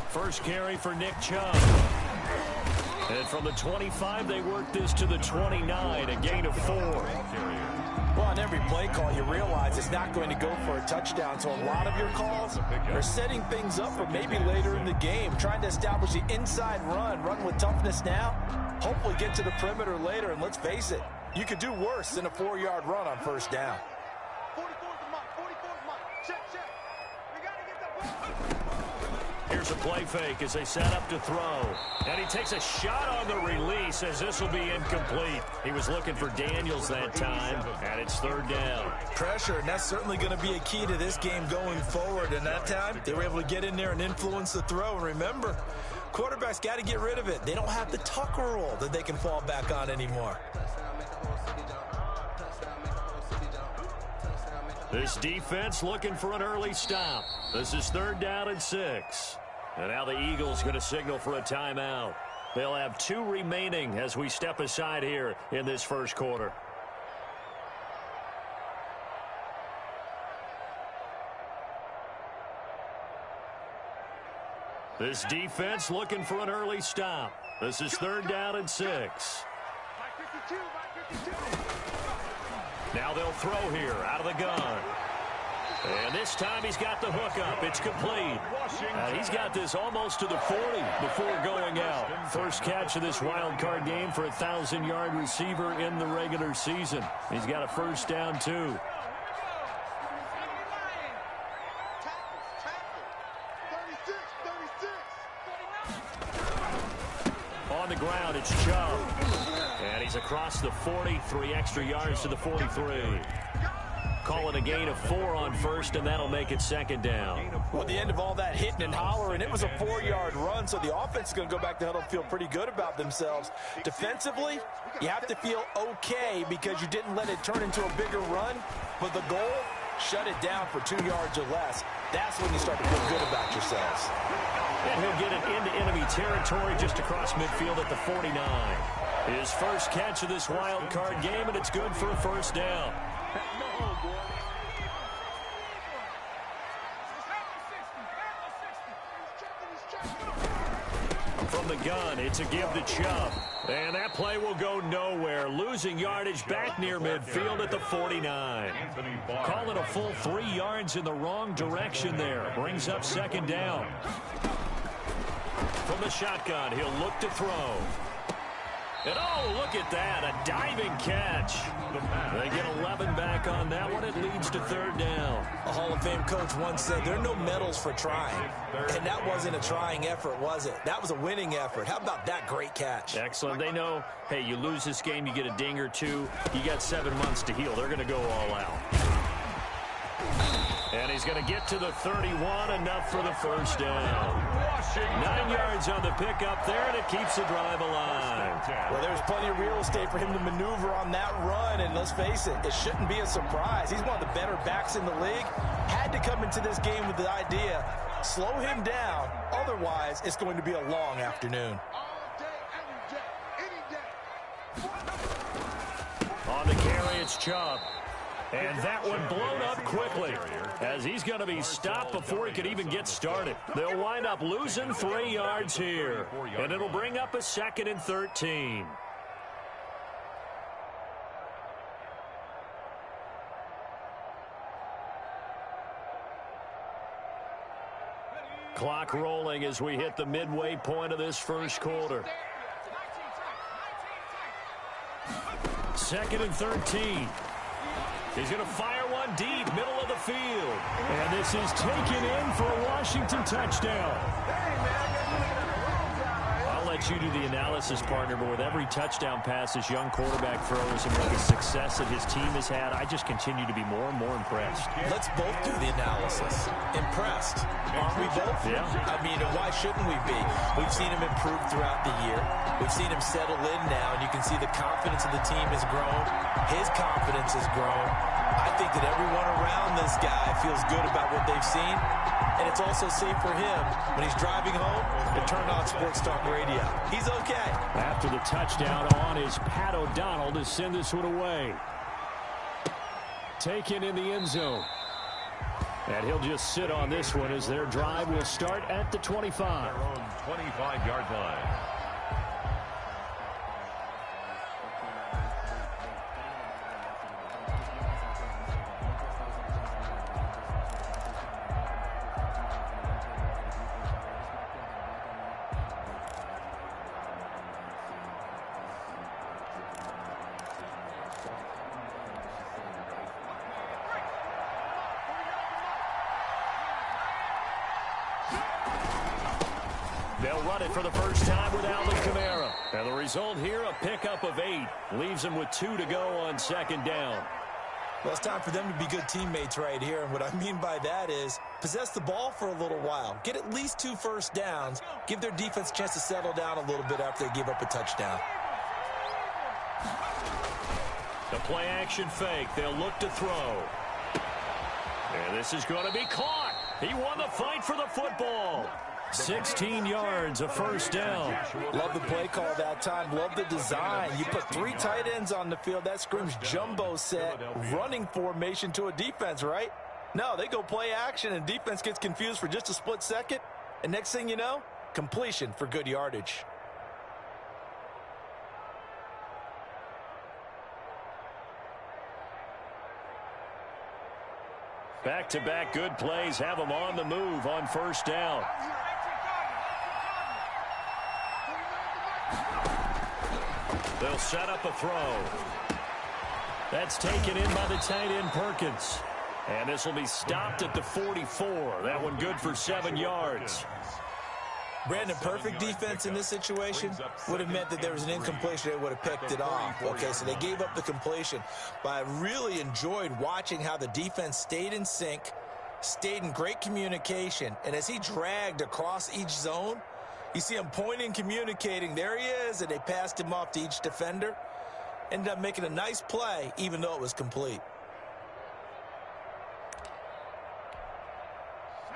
First carry for Nick Chubb. And from the 25, they work this to the 29, a gain of 4. Well, on every play call, you realize it's not going to go for a touchdown. So a lot of your calls are setting things up for maybe later in the game, trying to establish the inside run with toughness now, hopefully get to the perimeter later. And let's face it, you could do worse than a 4-yard run on first down. Here's a play fake as they set up to throw. And he takes a shot on the release as this will be incomplete. He was looking for Daniels that time, and it's third down. Pressure, and that's certainly going to be a key to this game going forward. And that time, they were able to get in there and influence the throw. And remember, quarterbacks got to get rid of it. They don't have the Tucker rule that they can fall back on anymore. This defense looking for an early stop. This is third down and 6. And now the Eagles going to signal for a timeout. They'll have 2 remaining as we step aside here in this first quarter. This defense looking for an early stop. This is third down and 6. Now they'll throw here out of the gun. And this time he's got the hook up. It's complete. He's got this almost to the 40 before going out. First catch of this wild card game for a 1,000-yard receiver in the regular season. He's got a first down, too. On the ground, it's Chubb. And he's across the 40, 3 extra yards to the 43. Call it a gain of 4 on first, and that'll make it second down. Well, at the end of all that hitting and hollering, it was a 4-yard run, so the offense is going to go back to huddle and feel pretty good about themselves. Defensively, you have to feel okay because you didn't let it turn into a bigger run, but the goal, shut it down for 2 yards or less. That's when you start to feel good about yourselves. And he'll get it into enemy territory just across midfield at the 49. His first catch of this wild card game, and it's good for a first down. From the gun, it's a give to Chubb. And that play will go nowhere. Losing yardage back near midfield at the 49. Call it a full 3 yards in the wrong direction there. Brings up second down. From the shotgun, he'll look to throw. And oh, look at that, a diving catch. They get 11 back on that one. It leads to third down. A Hall of Fame coach once said there are no medals for trying. And that wasn't a trying effort, was it? That was a winning effort. How about that great catch? Excellent. They know, hey, you lose this game, you get a ding or 2. You got 7 months to heal. They're going to go all out. And he's going to get to the 31, enough for the first down. 9 yards on the pickup there, and it keeps the drive alive. Well, there's plenty of real estate for him to maneuver on that run, and let's face it, it shouldn't be a surprise. He's one of the better backs in the league. Had to come into this game with the idea, slow him down, otherwise it's going to be a long afternoon. On the carry, it's Chubb. And that one blown up quickly as he's going to be stopped before he could even get started. They'll wind up losing 3 yards here, and it'll bring up a 2nd and 13. Clock rolling as we hit the midway point of this first quarter. 2nd and 13. He's going to fire one deep, middle of the field. And this is taken in for a Washington touchdown. I'll let you do the analysis, partner, but with every touchdown pass this young quarterback throws and with the success that his team has had, I just continue to be more and more impressed. Let's both do the analysis. Impressed. Aren't we both? Yeah. I mean, why shouldn't we be? We've seen him improve throughout the year. We've seen him settle in now, and you can see the confidence of the team has grown. His confidence has grown. I think that everyone around this guy feels good about what they've seen, and it's also safe for him when he's driving home to turn on Sports Talk Radio. He's okay. After the touchdown on is Pat O'Donnell to send this one away. Taken in the end zone. And he'll just sit on this one as their drive will start at the 25. Their own 25-yard line. They'll run it for the first time with Alvin Kamara. And the result here, a pickup of 8. Leaves them with 2 to go on second down. Well, it's time for them to be good teammates right here. And what I mean by that is possess the ball for a little while. Get at least 2 first downs. Give their defense a chance to settle down a little bit after they give up a touchdown. The play action fake. They'll look to throw. And this is going to be caught. He won the fight for the football. 16 yards, a first down. Love the play call that time. Love the design. You put 3 tight ends on the field. That screams jumbo set, running formation to a defense, right? No, they go play action, and defense gets confused for just a split second. And next thing you know, completion for good yardage. Back-to-back good plays have them on the move on first down. They'll set up a throw. That's taken in by the tight end Perkins. And this will be stopped at the 44. That one good for 7 yards. Brandon, perfect defense in this situation would have meant that there was an incompletion. They would have picked it off. Okay, so they gave up the completion. But I really enjoyed watching how the defense stayed in sync, stayed in great communication. And as he dragged across each zone, you see him pointing, communicating. There he is, and they passed him off to each defender. Ended up making a nice play, even though it was complete.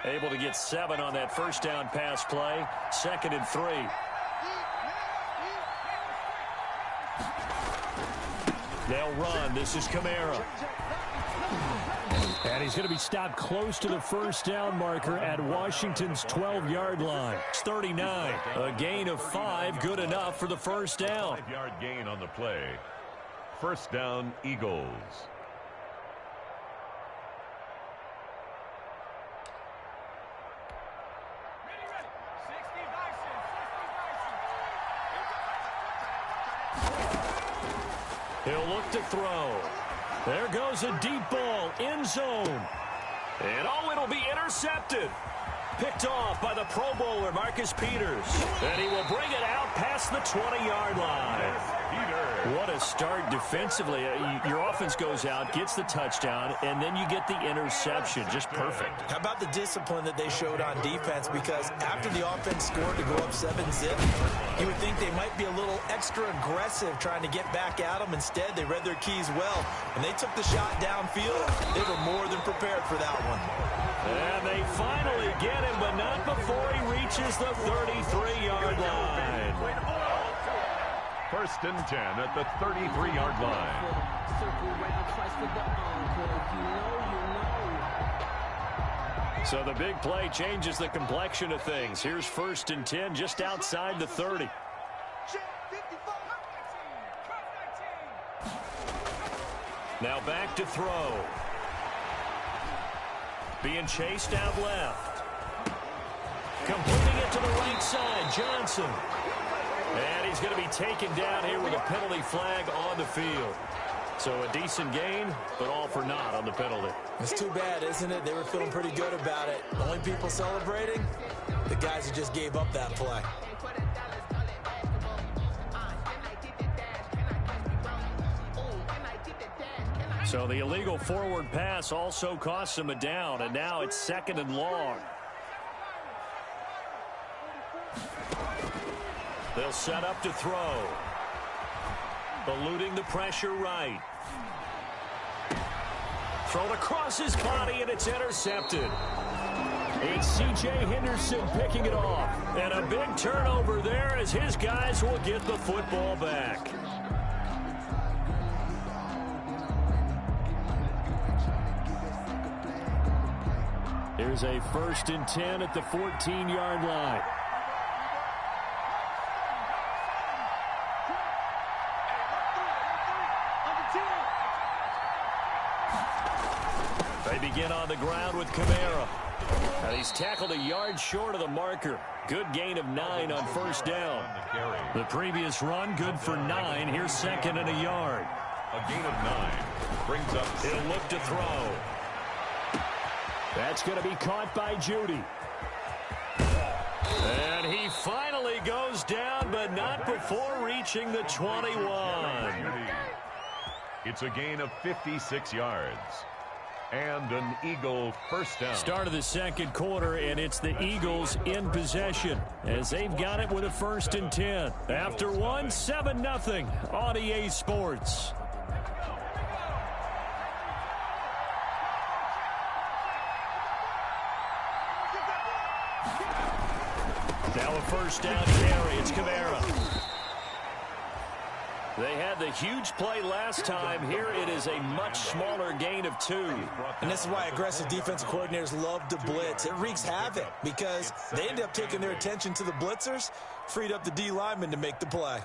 Able to get 7 on that first down pass play. 2nd and 3. They'll run. This is Kamara. And he's going to be stopped close to the first down marker at Washington's 12-yard line. It's 39. A gain of 5, good enough for the first down. 5-yard gain on the play. First down, Eagles. He'll look to throw. There goes a deep ball, end zone. And it'll be intercepted. Picked off by the Pro Bowler, Marcus Peters. And he will bring it out past the 20-yard line. What a start defensively. Your offense goes out, gets the touchdown, and then you get the interception. Just perfect. How about the discipline that they showed on defense? Because after the offense scored to go up 7-zip, you would think they might be a little extra aggressive trying to get back at them. Instead, they read their keys well. When they took the shot downfield, they were more than prepared for that one. And they finally get him, but not before he reaches the 33-yard line. First and 10 at the 33-yard line. So the big play changes the complexion of things. Here's 1st and 10 just outside the 30. Now back to throw. Being chased out left. Completing it to the right side, Johnson. And he's going to be taken down here with a penalty flag on the field. So a decent gain, but all for naught on the penalty. It's too bad, isn't it? They were feeling pretty good about it. The only people celebrating, the guys who just gave up that play. So the illegal forward pass also costs him a down, and now it's 2nd and long. They'll set up to throw. Eluding the pressure right. Thrown across his body, and it's intercepted. It's C.J. Henderson picking it off. And a big turnover there as his guys will get the football back. Here's a 1st and 10 at the 14-yard line. They begin on the ground with Kamara. And he's tackled a yard short of the marker. Good gain of 9 on 1st down. The previous run, good for 9. Here's 2nd and a yard. A gain of 9 brings up. He'll look to throw. That's going to be caught by Judy. And he finally goes down, but not before reaching the 21. It's a gain of 56 yards. And an Eagle 1st down. Start of the 2nd quarter, and it's the Eagles in possession as they've got it with a 1st and 10. After one, 7-0 on EA Sports. Now a 1st down carry. It's Kamara. They had the huge play last time. Here it is a much smaller gain of 2. And this is why aggressive defensive coordinators love to blitz. It wreaks havoc because they end up taking their attention to the blitzers, freed up the D lineman to make the play.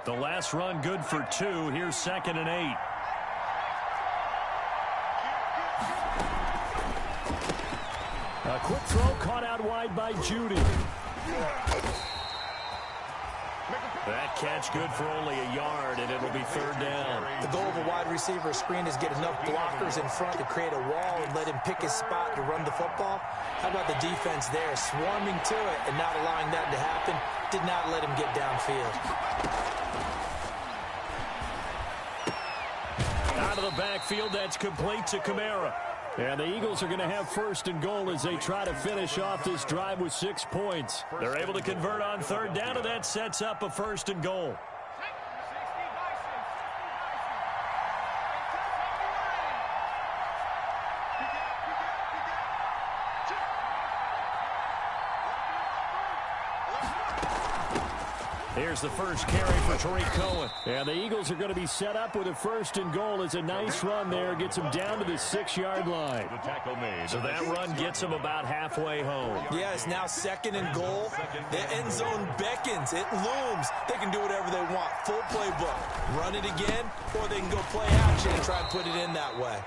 The last run good for 2. Here's 2nd and 8. A quick throw caught out wide by Judy. That catch good for only a yard, and it'll be 3rd down. The goal of a wide receiver screen is get enough blockers in front to create a wall and let him pick his spot to run the football. How about the defense there, swarming to it and not allowing that to happen? Did not let him get downfield. Out of the backfield, that's complete to Kamara. And the Eagles are going to have 1st and goal as they try to finish off this drive with 6 points. They're able to convert on 3rd down, and that sets up a 1st and goal. Here's the first carry for Tariq Cohen. And the Eagles are going to be set up with a 1st and goal. It's a nice run there. Gets them down to the 6-yard line. The tackle made. So that run gets them about halfway home. Yeah, it's now 2nd and goal. The end zone beckons. It looms. They can do whatever they want. Full playbook. Run it again, or they can go play action and try and put it in that way.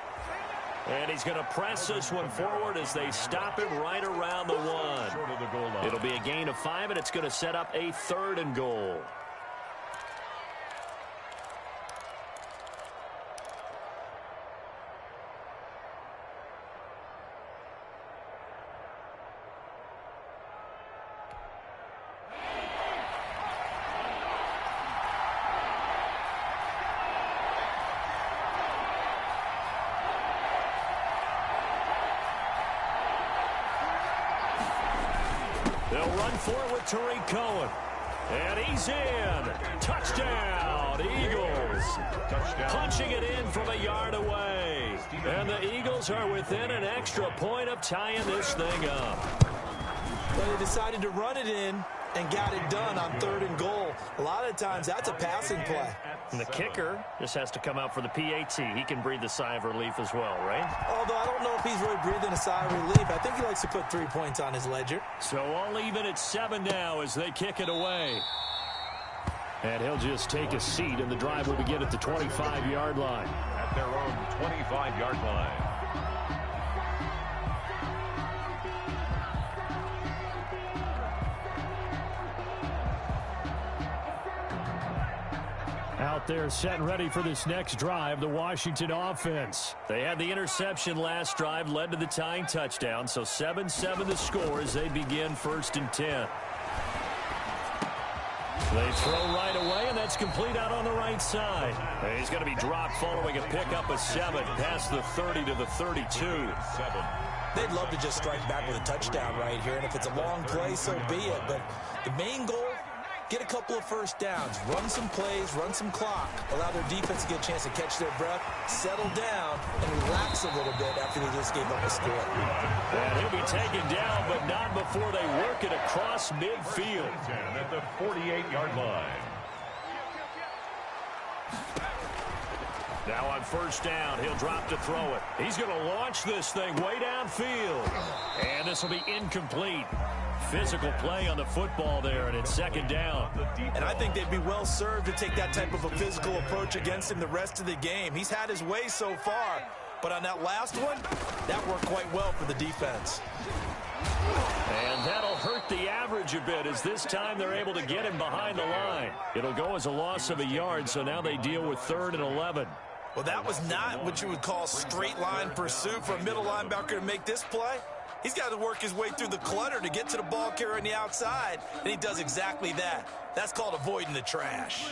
And he's going to press this one forward as they stop him right around the 1. Short of the goal line. It'll be a gain of 5, and it's going to set up a 3rd and goal. They'll run for it with Tariq Cohen. And he's in. Touchdown, Eagles. Touchdown. Punching it in from a yard away. And the Eagles are within an extra point of tying this thing up. But they decided to run it in and got it done on 3rd and goal. A lot of times that's a passing play. And the kicker just has to come out for the PAT. He can breathe a sigh of relief as well, right? Although I don't know if he's really breathing a sigh of relief. I think he likes to put 3 points on his ledger. So all even at 7 now as they kick it away. And he'll just take a seat, and the drive will begin at the 25-yard line. At their own 25-yard line. Out there set and ready for this next drive, the Washington offense. They had the interception last drive, led to the tying touchdown, so 7-7 the score as they begin 1st and 10. They throw right away, and that's complete out on the right side. And he's going to be dropped following a pickup of 7 past the 30 to the 32. They'd love to just strike back with a touchdown right here, and if it's a long play, so be it. But the main goal, get a couple of first downs, run some plays, run some clock, allow their defense to get a chance to catch their breath, settle down, and relax a little bit after they just gave up a score. And he'll be taken down, but not before they work it across midfield. At the 48-yard line. Now on first down, he'll drop to throw it. He's going to launch this thing way downfield. And this will be incomplete. Physical play on the football there, and it's second down. And I think they'd be well served to take that type of a physical approach against him the rest of the game. He's had his way so far, but on that last one, that worked quite well for the defense. And that'll hurt the average a bit, as this time they're able to get him behind the line. It'll go as a loss of a yard, so now they deal with 3rd and 11. Well, that was not what you would call straight line pursuit for a middle linebacker to make this play. He's got to work his way through the clutter to get to the ball carrier on the outside, and he does exactly that. That's called avoiding the trash.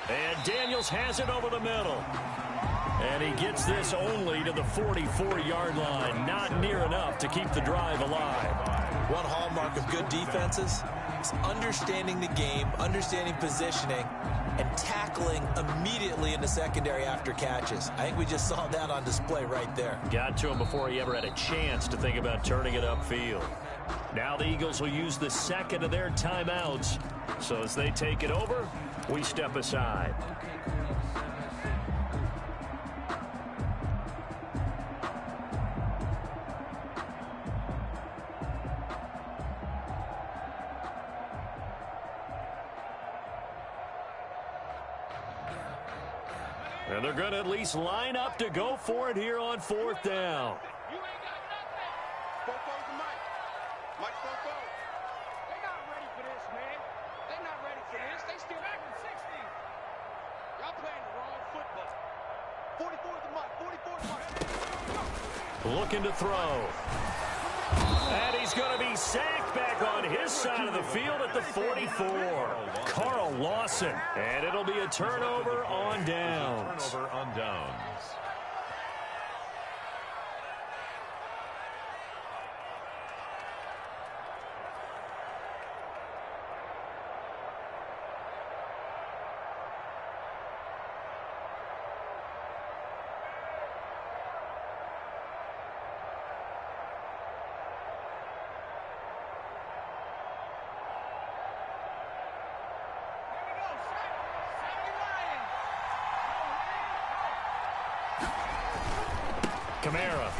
And Daniels has it over the middle. And he gets this only to the 44-yard line. Not near enough to keep the drive alive. One hallmark of good defenses is understanding the game, understanding positioning, and tackling immediately in the secondary after catches. I think we just saw that on display right there. Got to him before he ever had a chance to think about turning it upfield. Now the Eagles will use the second of their timeouts. So as they take it over, we step aside. And they're going to at least line up to go for it here on 4th down. You ain't got nothing. Foco's the mic. Mike Foco. They're not ready for this, man. They're not ready for this. They still back in 60. Y'all playing the wrong football. 44 is the mic. 44 is the mic. Looking to throw. And he's going to be sacked back on his side of the field at the 44. Carl Lawson. And it'll be a turnover on downs. Turnover on downs. Kamara.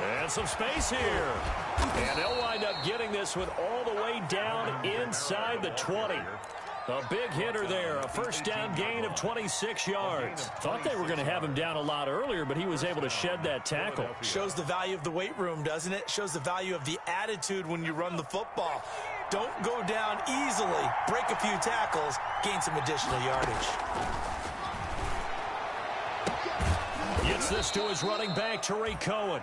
And some space here. And they'll wind up getting this with all the way down inside the 20. A big hitter there. A first down gain of 26 yards. Thought they were going to have him down a lot earlier, but he was able to shed that tackle. Shows the value of the weight room, doesn't it? Shows the value of the attitude when you run the football. Don't go down easily. Break a few tackles. Gain some additional yardage. Gets this to his running back, Tariq Cohen.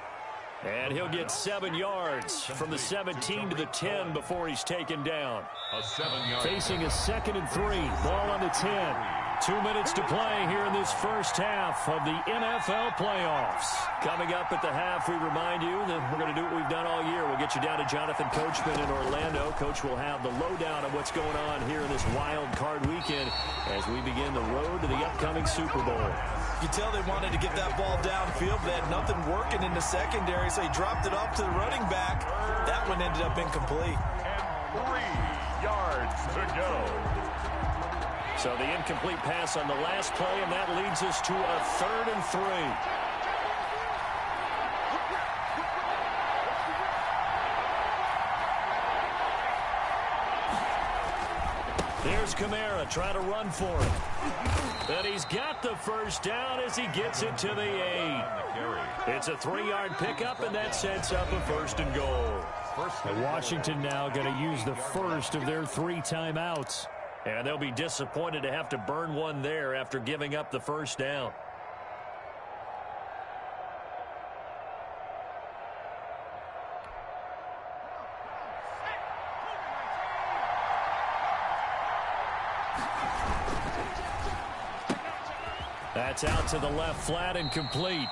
And he'll get 7 yards from the 17 to the 10 before he's taken down. A 7-yard. Facing a 2nd and 3. Ball on the 10. 2 minutes to play here in this first half of the NFL playoffs. Coming up at the half, we remind you that we're going to do what we've done all year. We'll get you down to Jonathan Coachman in Orlando. Coach will have the lowdown of what's going on here in this wild card weekend as we begin the road to the upcoming Super Bowl. You can tell they wanted to get that ball downfield. They had nothing working in the secondary, so he dropped it off to the running back. That one ended up incomplete. And 3 yards to go. So the incomplete pass on the last play, and that leads us to a 3rd and 3. There's Kamara trying to run for it. And he's got the first down as he gets it to the 8. It's a 3-yard pickup, and that sets up a 1st and goal. Washington now going to use the first of their 3 timeouts. And they'll be disappointed to have to burn one there after giving up the first down. That's out to the left flat and complete.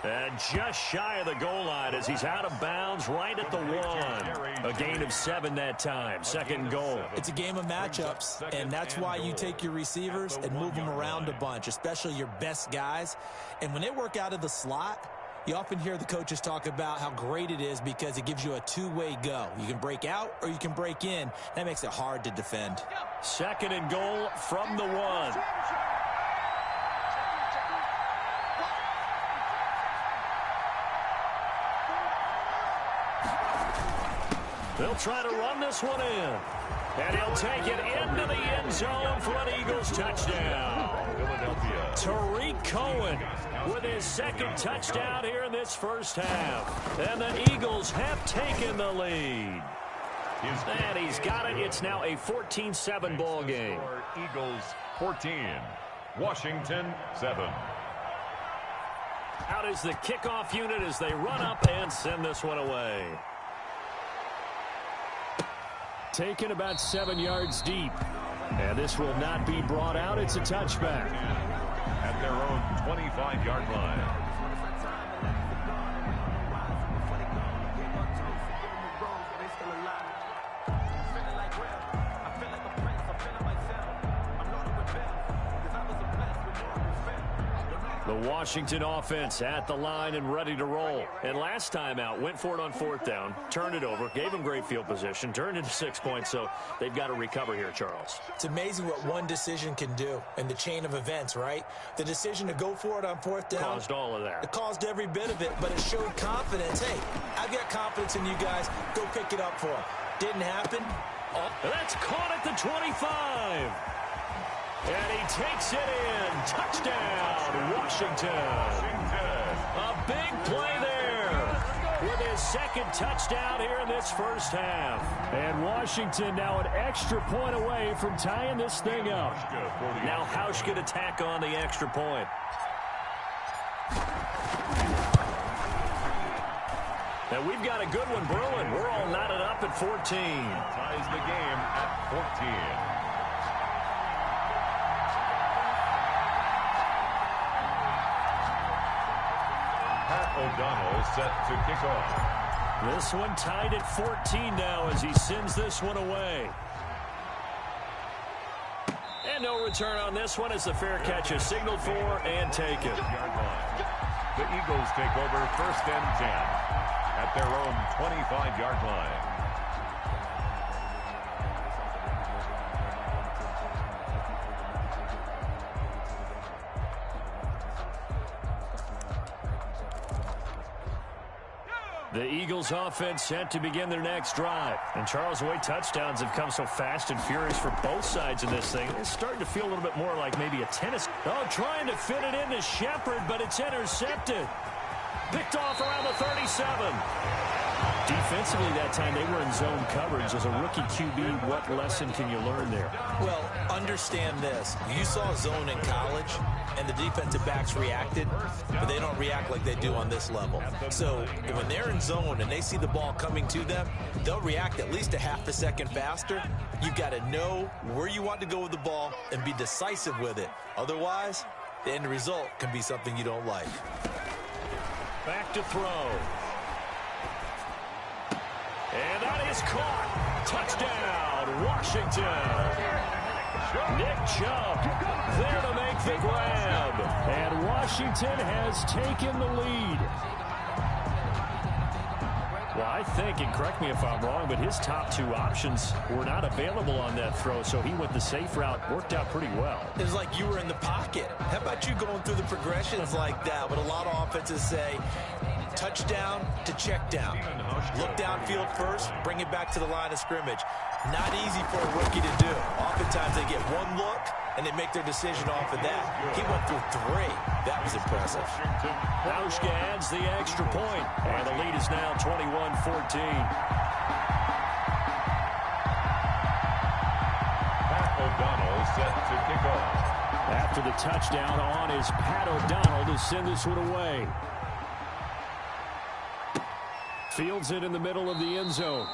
And just shy of the goal line as he's out of bounds right at the 1. A gain of 7 that time. Second goal. It's a game of matchups, and that's why you take your receivers and move them around a bunch, especially your best guys. And when they work out of the slot, you often hear the coaches talk about how great it is because it gives you a two-way go. You can break out or you can break in. That makes it hard to defend. Second and goal from the 1. They'll try to run this one in. And he'll take it into the end zone for an Eagles touchdown. Tariq Cohen with his second touchdown here in this first half. And the Eagles have taken the lead. And he's got it. It's now a 14-7 ball game. Eagles 14, Washington 7. Out is the kickoff unit as they run up and send this one away. Taken about 7 yards deep. And this will not be brought out. It's a touchback. At their own 25-yard line. The Washington offense at the line and ready to roll. And last time out, went for it on 4th down, turned it over, gave them great field position, turned into 6 points, so they've got to recover here, Charles. It's amazing what one decision can do in the chain of events, right? The decision to go for it on 4th down. Caused all of that. It caused every bit of it, but it showed confidence. Hey, I've got confidence in you guys. Go pick it up for them. Didn't happen. Oh, that's caught at the 25. And he takes it in. Touchdown, Washington. A big play there with his second touchdown here in this first half. And Washington now an extra point away from tying this thing up. Now Hausch could attack on the extra point. And we've got a good one brewing. We're all knotted up at 14. Ties the game at 14. O'Donnell set to kick off. This one tied at 14 now as he sends this one away. And no return on this one as the fair catch is signaled for and taken. The Eagles take over 1st and 10 at their own 25-yard line. The Eagles offense set to begin their next drive. And Charles, the way touchdowns have come so fast and furious for both sides in this thing, it's starting to feel a little bit more like maybe a tennis. Oh, trying to fit it into Shepard, but it's intercepted. Picked off around the 37. Defensively that time, they were in zone coverage. As a rookie QB, what lesson can you learn there? Well, understand this. You saw zone in college, and the defensive backs reacted, but they don't react like they do on this level. So when they're in zone and they see the ball coming to them, they'll react at least a half a second faster. You've got to know where you want to go with the ball and be decisive with it. Otherwise, the end result can be something you don't like. Back to throw. And that is caught. Touchdown, Washington. Nick Chubb there to make the grab. And Washington has taken the lead. Well, I think, and correct me if I'm wrong, but his top 2 options were not available on that throw, so he went the safe route, worked out pretty well. It was like you were in the pocket. How about you going through the progressions like that? What a lot of offenses say, touchdown to check down. Look downfield first, bring it back to the line of scrimmage. Not easy for a rookie to do. Oftentimes they get one look and they make their decision off of that. He went through 3. That was impressive. Hauschka adds the extra point, and the lead is now 21-14. Pat O'Donnell set to kick off. After the touchdown on is Pat O'Donnell to send this one away. Fields it in the middle of the end zone.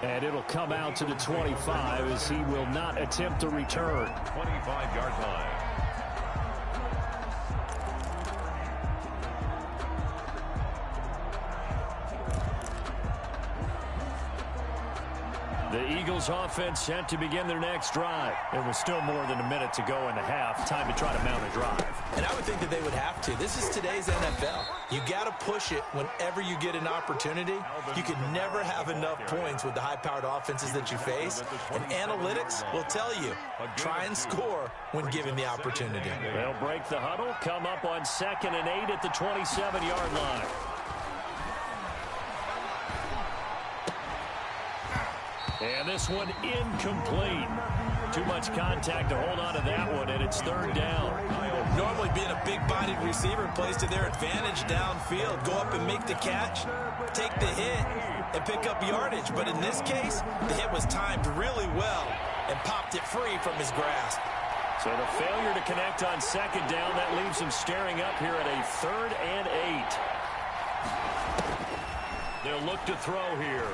And it'll come out to the 25 as he will not attempt to return. 25-yard line. The Eagles offense set to begin their next drive. There was still more than a minute to go in the half. Time to try to mount a drive. And I would think that they would have to. This is today's NFL. You got to push it whenever you get an opportunity. You can never have enough points with the high-powered offenses that you face. And analytics will tell you, try and score when given the opportunity. They'll break the huddle, come up on 2nd and 8 at the 27-yard line. And this one incomplete. Too much contact to hold on to that one, and it's 3rd down. Normally being a big-bodied receiver plays to their advantage downfield. Go up and make the catch, take the hit, and pick up yardage. But in this case, the hit was timed really well and popped it free from his grasp. So the failure to connect on 2nd down, that leaves him staring up here at a 3rd and 8. They'll look to throw here.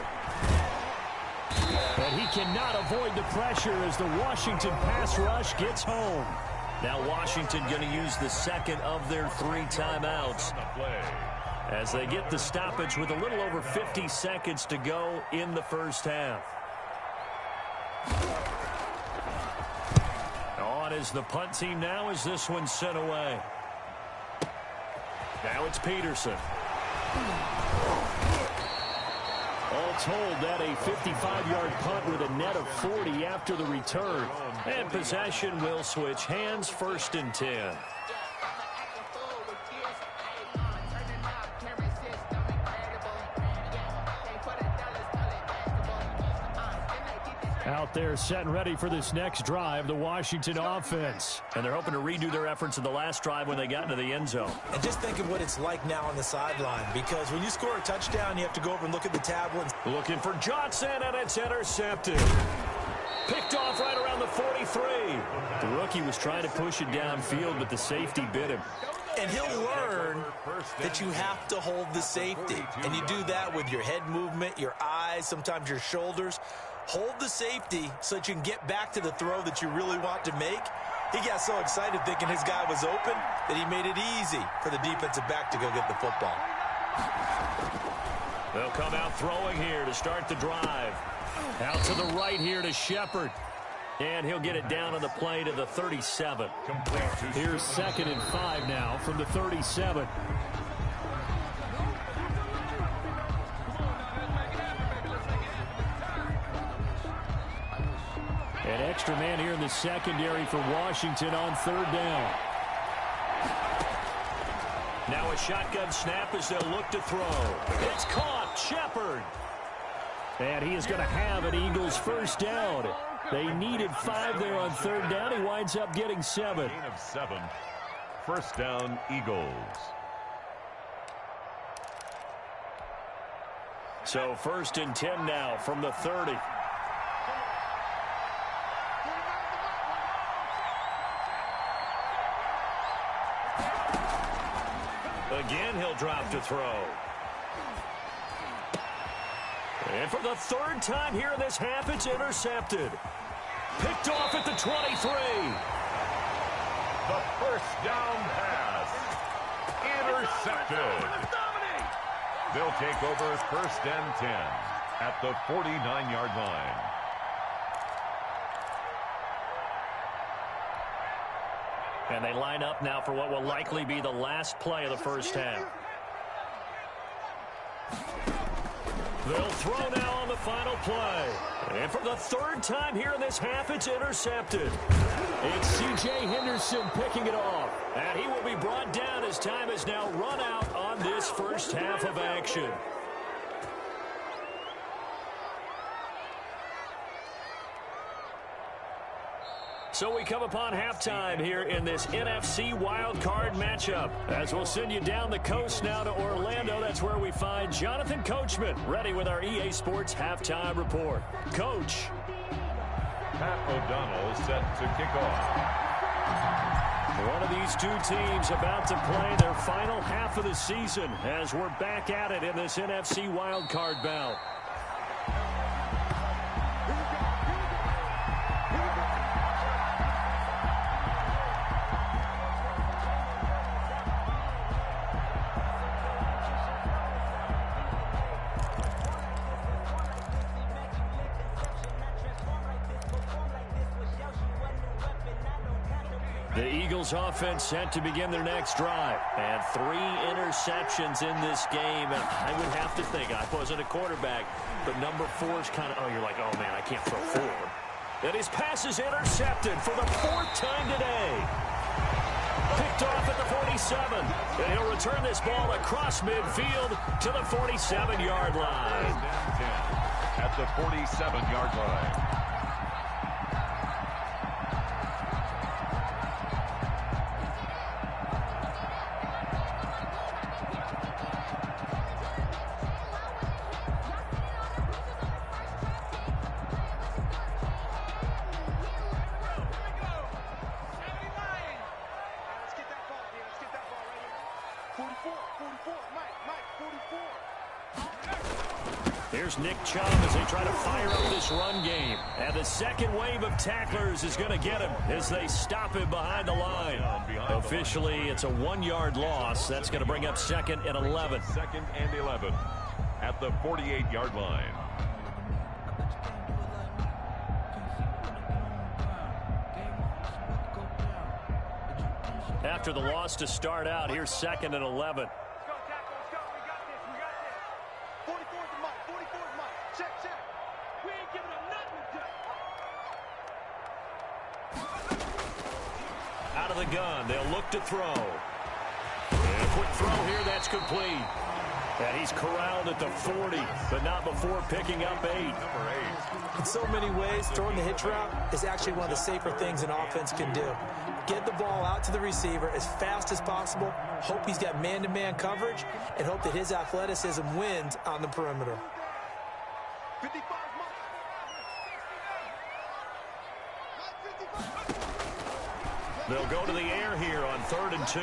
But he cannot avoid the pressure as the Washington pass rush gets home. Now Washington going to use the 2nd of their 3 timeouts as they get the stoppage with a little over 50 seconds to go in the first half. On is the punt team now as this one's sent away. Now it's Peterson. All told, that a 55-yard punt with a net of 40 after the return. And possession will switch hands, 1st and 10. Out there set and ready for this next drive, the Washington offense. And they're hoping to redo their efforts in the last drive when they got into the end zone. And just think of what it's like now on the sideline, because when you score a touchdown, you have to go over and look at the tablets. Looking for Johnson, and it's intercepted. Picked off right around the 43. The rookie was trying to push it downfield, but the safety bit him. And he'll learn that you have to hold the safety. And you do that with your head movement, your eyes, sometimes your shoulders. Hold the safety so that you can get back to the throw that you really want to make. He got so excited thinking his guy was open that he made it easy for the defensive back to go get the football. They'll come out throwing here to start the drive. Out to the right here to Shepard. And he'll get it down on the play to the 37. Here's 2nd and 5 now from the 37. An extra man here in the secondary for Washington on 3rd down. Now a shotgun snap as they'll look to throw. It's caught. Shepard. And he is going to have an Eagles 1st down. They needed 5 there on 3rd down. He winds up getting 7. Gain of 7. 1st down, Eagles. So 1st and 10 now from the 30. Again, he'll drop to throw. And for the 3rd time here in this half, it's intercepted. Picked off at the 23. The 1st down pass. Intercepted. They'll take over 1st and 10 at the 49-yard line. And they line up now for what will likely be the last play of the first half. They'll throw now on the final play. And for the 3rd time here in this half, it's intercepted. It's C.J. Henderson picking it off. And he will be brought down as time has now run out on this first half of action. So we come upon halftime here in this NFC wildcard matchup. As we'll send you down the coast now to Orlando, that's where we find Jonathan Coachman ready with our EA Sports halftime report. Coach. Pat O'Donnell set to kick off. One of these two teams about to play their final half of the season as we're back at it in this NFC wildcard bout. The Eagles offense set to begin their next drive. And 3 interceptions in this game. And I would have to think, I wasn't a quarterback, but number 4 is kind of, you're like, oh, man, I can't throw 4. And his pass is intercepted for the 4th time today. Picked off at the 47. And he'll return this ball across midfield to the 47-yard line. At the 47-yard line. Here's Nick Chubb as they try to fire up this run game. And the second wave of tacklers is going to get him as they stop him behind the line. Officially, it's a 1-yard loss. That's going to bring up 2nd and 11. 2nd and 11 at the 48-yard line. After the loss to start out, here's 2nd and 11. Out of the gun, they'll look to throw. And a quick throw here, that's complete. And he's corralled at the 40, but not before picking up 8. Number 8. In so many ways, throwing the hitch route is actually one of the safer things an offense can do. Get the ball out to the receiver as fast as possible, hope he's got man-to-man coverage, and hope that his athleticism wins on the perimeter. 55. They'll go to the air here on 3rd and 2.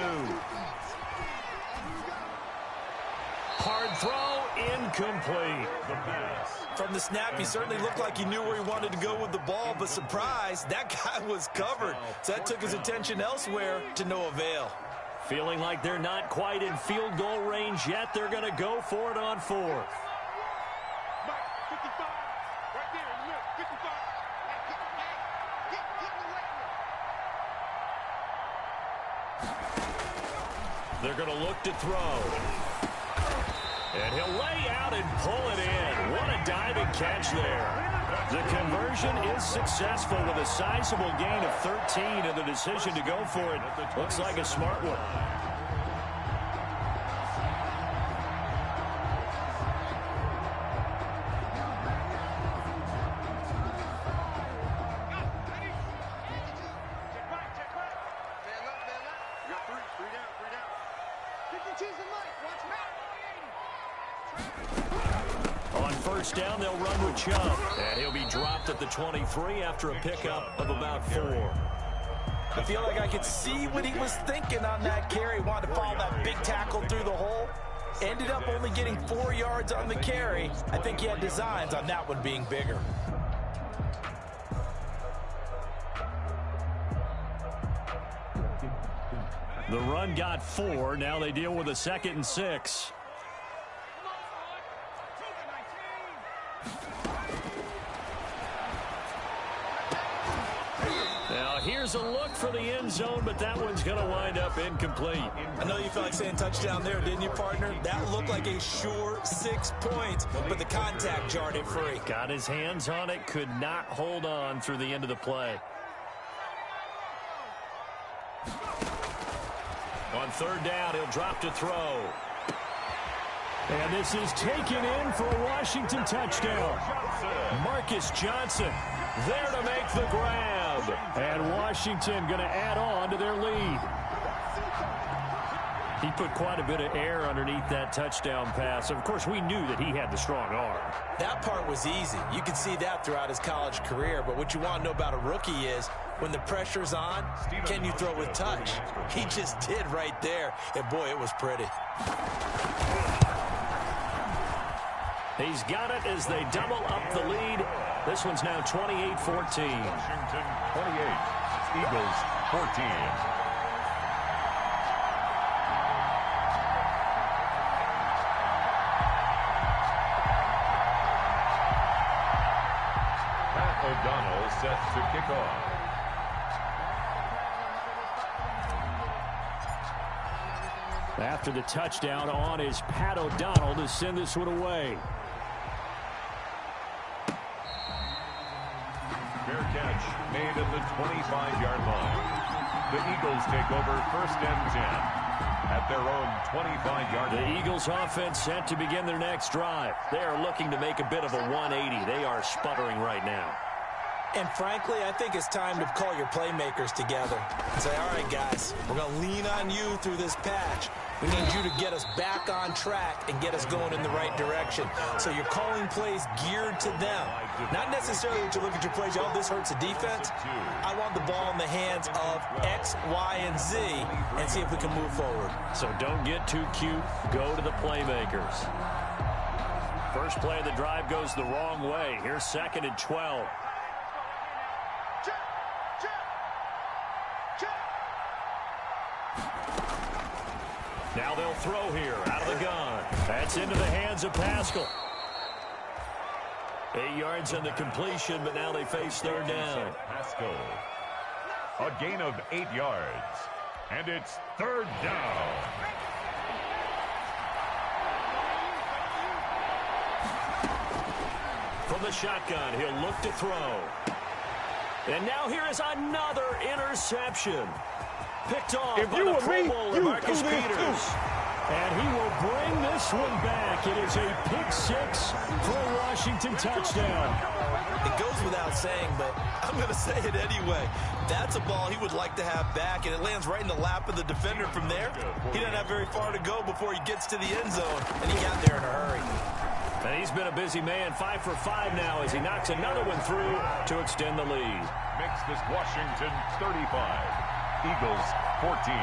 Hard throw, incomplete. The pass. From the snap, he certainly looked like he knew where he wanted to go with the ball, but surprise, that guy was covered. So that took his attention elsewhere to no avail. Feeling like they're not quite in field goal range yet, they're going to go for it on 4th. Mike, 55. Right there in the middle. 55. Get in the right one. They're going to look to throw. And he'll lay out and pull it in. What a diving catch there. The conversion is successful with a sizable gain of 13, and the decision to go for it looks like a smart one. On 1st down, they'll run with Chubb. And he'll be dropped at the 23 after a pickup of about 4. I feel like I could see what he was thinking on that carry. Wanted to follow that big tackle through the hole. Ended up only getting 4 yards on the carry. I think he had designs on that one being bigger. The run got 4. Now they deal with a 2nd and 6. Now here's a look for the end zone, but that one's going to wind up incomplete. I know you felt like saying touchdown there, didn't you, partner? That looked like a sure 6 points, but the contact jarred it free. Got his hands on it, could not hold on through the end of the play. On 3rd down, he'll drop to throw. And this is taken in for a Washington touchdown. Marcus Johnson there to make the grab. And Washington going to add on to their lead. He put quite a bit of air underneath that touchdown pass. Of course, we knew that he had the strong arm. That part was easy. You could see that throughout his college career. But what you want to know about a rookie is when the pressure's on, can you throw with touch? He just did right there. And, boy, it was pretty. He's got it as they double up the lead. This one's now 28-14. Washington 28, Eagles 14. O'Donnell set to kick off. After the touchdown, on is Pat O'Donnell to send this one away. Fair catch made at the 25-yard line. The Eagles take over 1st and 10 at their own 25-yard line. The Eagles offense set to begin their next drive. They are looking to make a bit of a 180. They are sputtering right now. And frankly, I think it's time to call your playmakers together and say, all right, guys, we're going to lean on you through this patch. We need you to get us back on track and get us going in the right direction. So you're calling plays geared to them. Not necessarily that you look at your plays, oh, this hurts the defense. I want the ball in the hands of X, Y, and Z and see if we can move forward. So don't get too cute. Go to the playmakers. First play of the drive goes the wrong way. Here's 2nd and 12. Now they'll throw here out of the gun. That's into the hands of Pascal. 8 yards on the completion, but now they face 3rd down. Pascal. A gain of 8 yards. And it's 3rd down. From the shotgun, he'll look to throw. And now here is another interception. Picked off by the Pro Bowler, Marcus Peters. And he will bring this one back. It is a pick-6 for a Washington touchdown. It goes without saying, but I'm going to say it anyway. That's a ball he would like to have back, and it lands right in the lap of the defender from there. He doesn't have very far to go before he gets to the end zone, and he got there in a hurry. And he's been a busy man, 5 for 5 now as he knocks another one through to extend the lead. Makes this Washington 35. Eagles 14.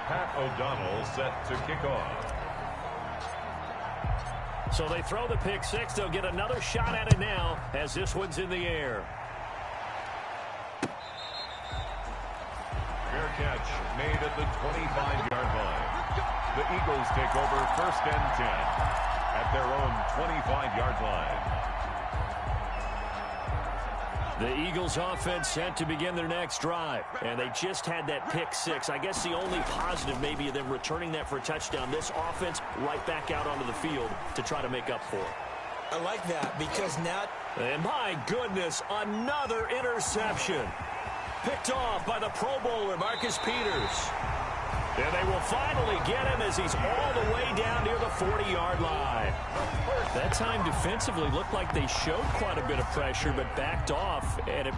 Pat O'Donnell set to kick off. So they throw the pick-6. They'll get another shot at it now as this one's in the air. Fair catch made at the 25-yard line. The Eagles take over 1st and 10 at their own 25-yard line. The Eagles offense set to begin their next drive, and they just had that pick-6. I guess the only positive maybe of them returning that for a touchdown. This offense right back out onto the field to try to make up for it. I like that because now... And my goodness, another interception. Picked off by the Pro Bowler, Marcus Peters. And they will finally get him as he's all the way down near the 40-yard line. That time defensively looked like they showed quite a bit of pressure, but backed off, and it